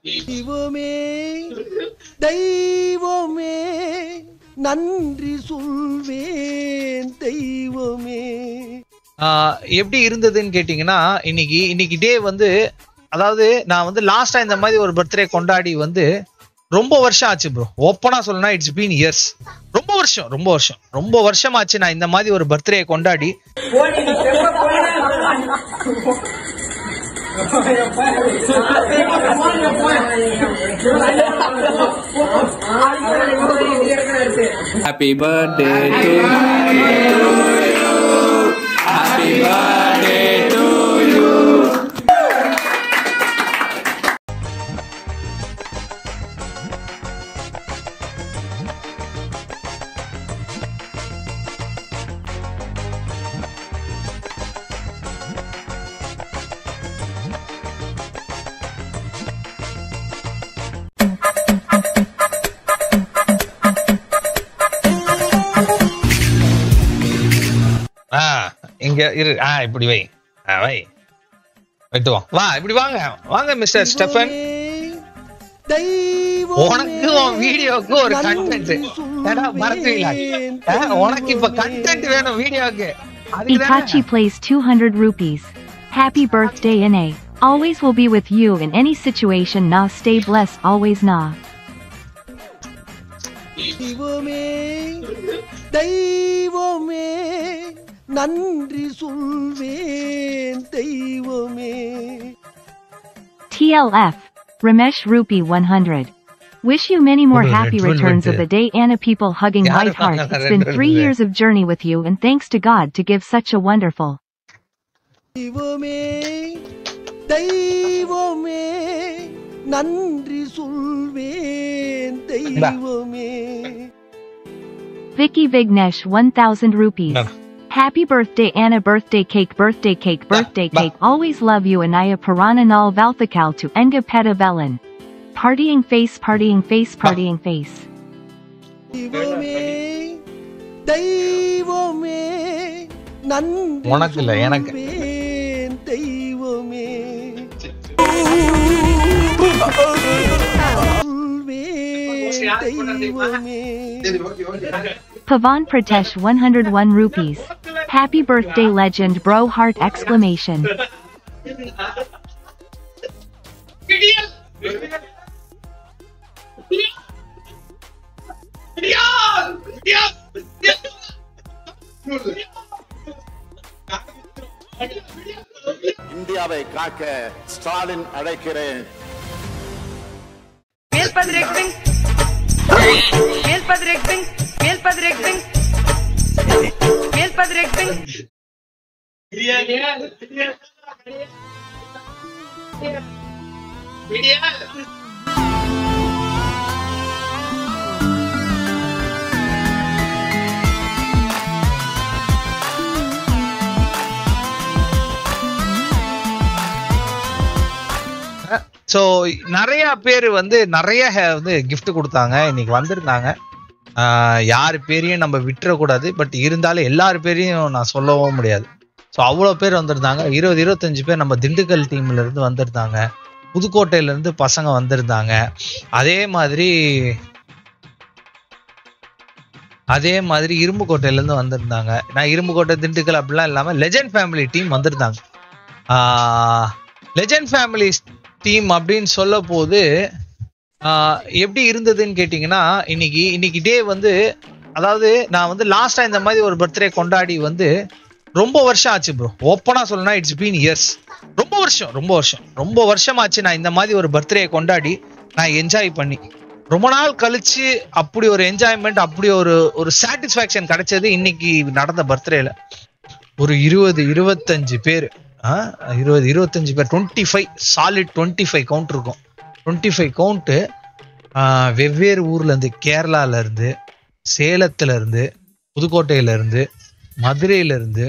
தெய்வமே தெய்வமே நன்றி சொல்வேன் தெய்வமே. எப்படி இருந்ததுன்னு கேட்டீங்கன்னா, இன்னைக்கு டே வந்து, அதாவது நான் வந்து லாஸ்டா இந்த மாதிரி ஒரு பர்த்டே கொண்டாடி வந்து ரொம்ப வருஷம் ஆச்சு ப்ரோ. ஓப்பனா சொல்லணும்னா இட்ஸ் பீன் இயர்ஸ். ரொம்ப வருஷம் ஆச்சு நான் இந்த மாதிரி ஒரு பர்த்டே கொண்டாடி. Happy birthday to you. Happy birthday to you. இங்க இரு. இப்படி வை வைட்டு வா. இப்படி வாங்க மிஸ்டர் ஸ்டெஃபன். உனக்கு உன் வீடியோக்கு ஒரு கண்டென்ட் மறந்துவீங்களா? உனக்கு இப்ப கண்டென்ட் வேணும் வீடியோக்கு. Itachi plays 200 rupees. Happy birthday Na. Always will be with you in any situation. Na, stay blessed always. Na. தெய்வமே தெய்வமே நன்றி சொல்வேன் தெய்வமே. TLF Ramesh Rupee 100. Wish you many more happy returns of the day. Anna people hugging white heart. It's been 3 years of journey with you and thanks to God to give such a wonderful. தெய்வமே தெய்வமே நன்றி சொல்வேன் தெய்வமே. Vicky Vignesh 1000 rupees. Happy birthday Anna. Birthday cake. Always love you Anaya Purana Nal Valthakal to Enga Peta Velan. Partying face. தெய்வமே தெய்வமே நன்றி உனக்கு இல்ல எனக்கு தெய்வமே. Pavan Pratesh 101 rupees. Happy birthday legend bro heart exclamation. இந்தியாவை காக்க ஸ்டாலின் அழைக்கிறேன். ஸோ நிறைய பேர் வந்து நிறைய வந்து கிஃப்ட் கொடுத்தாங்க, இன்னைக்கு வந்திருந்தாங்க. யார் பேரையும் நம்ம விட்டுறக்கூடாது, பட் இருந்தாலும் எல்லார் பேரையும் நான் சொல்லவும் முடியாது. ஸோ அவ்வளோ பேர் வந்திருந்தாங்க. 20-25 பேர் நம்ம திண்டுக்கல் டீம்ல இருந்து வந்திருந்தாங்க, புதுக்கோட்டையில இருந்து பசங்க வந்திருந்தாங்க. அதே மாதிரி இரும்புக்கோட்டையில இருந்து வந்திருந்தாங்க. நான் இரும்புக்கோட்டை திண்டுக்கல் அப்படிலாம் இல்லாம லெஜெண்ட் ஃபேமிலி டீம் வந்திருந்தாங்க. லெஜெண்ட் ஃபேமிலி டீம் அப்படின்னு சொல்ல போது எப்படி இருந்ததுன்னு கேட்டிங்கன்னா, இன்னைக்கு டே வந்து, அதாவது நான் வந்து லாஸ்டா இந்த மாதிரி ஒரு பர்த்டே கொண்டாடி வந்து ரொம்ப வருஷம் ஆச்சு ப்ரோ. ஓப்பனா சொல்லணும்னா இட்ஸ் பீன் இயர்ஸ். ரொம்ப வருஷம் ஆச்சு நான் இந்த மாதிரி ஒரு பர்த்டே கொண்டாடி நான் என்ஜாய் பண்ணி. ரொம்ப நாள் கழிச்சு அப்படி ஒரு என்ஜாய்மெண்ட், அப்படி ஒரு சாட்டிஸ்ஃபேக்ஷன் கிடைச்சது இன்னைக்கு நடந்த பர்த்டேல. ஒரு 20-25 பேர் 20-25 பேர் 25 சாலிட் 25 கவுண்ட் இருக்கும். 25 கவுண்ட் வெவ்வேறு ஊர்ல இருந்து, கேரளால இருந்து, சேலத்துல இருந்து, புதுக்கோட்டையில இருந்து, மதுரையில இருந்து,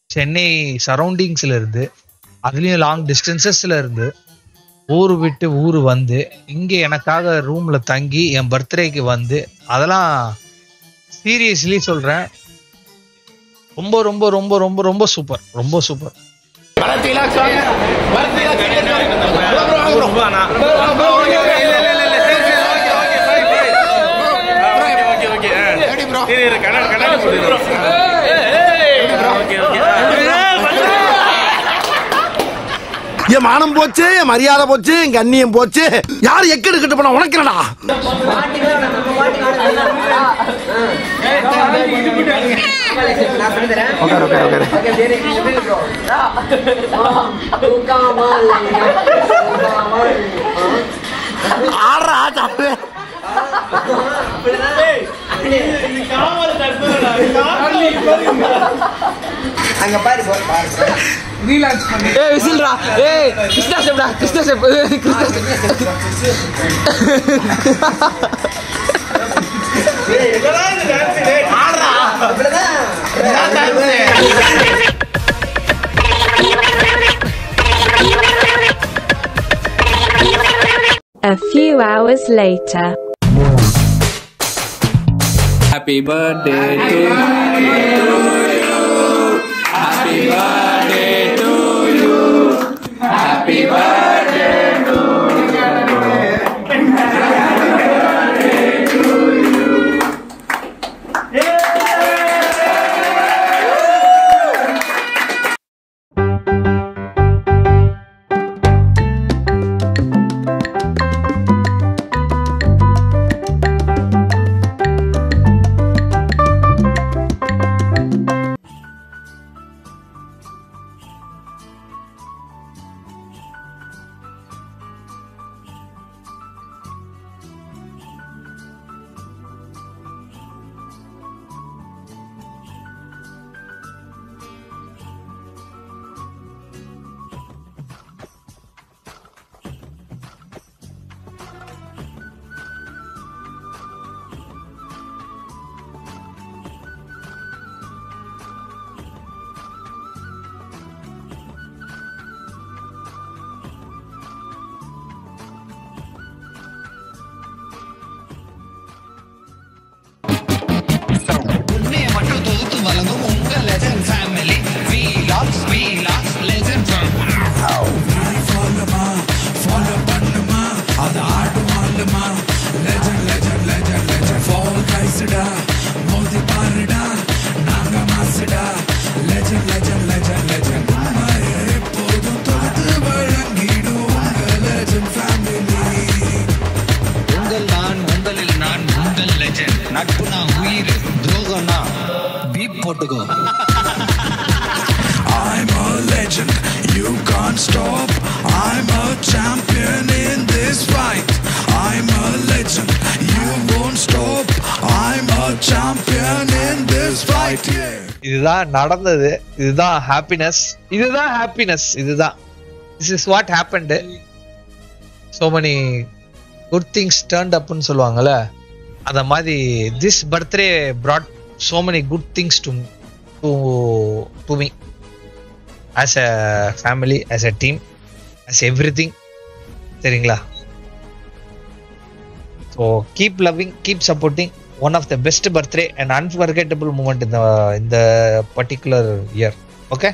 சென்னை சரௌண்டிங்ஸ்ல இருந்து, அதுலயும் லாங் டிஸ்டன்சஸ்ல இருந்து ஊரு விட்டு ஊரு வந்து இங்க எனக்காக ரூம்ல தங்கி என் பர்த்டேக்கு வந்து, அதெல்லாம் சீரியஸ்லி சொல்றேன், ரொம்ப ரொம்ப ரொம்ப ரொம்ப ரொம்ப சூப்பர். என் மானம் போச்சு, என் மரியாதை போச்சு, என் கண்ணியம் போச்சு. யார் எக்கெடு கிட்ட போனா உனக்குறடா? ஆடுறா சாப்பிடு. அங்க பாரு ரீலான்ஸ் பண்ணு. ஏய் விசில்ரா. ஏய் கிருஷ்ணா சேப்டா. கிருஷ்ணா சேப். கிருஷ்ணா சேப். ஏய் எங்கடா இந்த டான்ஸ்? டேய் ஆடுறா. அப்படிதான். A few hours later. Happy birthday to you. Happy birthday to you. Happy birthday to you. I'm a legend, you can't stop. I'm a champion in this fight. I'm a legend, you won't stop. I'm a champion in this fight. இதுதான் நடந்தது. இதுதான் happiness. இதுதான் happiness. இதுதான். This is what happened. So many good things turned up ன்னு சொல்லுவாங்கல்ல, அந்த மாதிரி this birthday brought so many good things to me as a family, as a team, as everything. சரிங்களா? So keep loving, keep supporting. One of the best birthday and unforgettable moment in the particular year. Okay?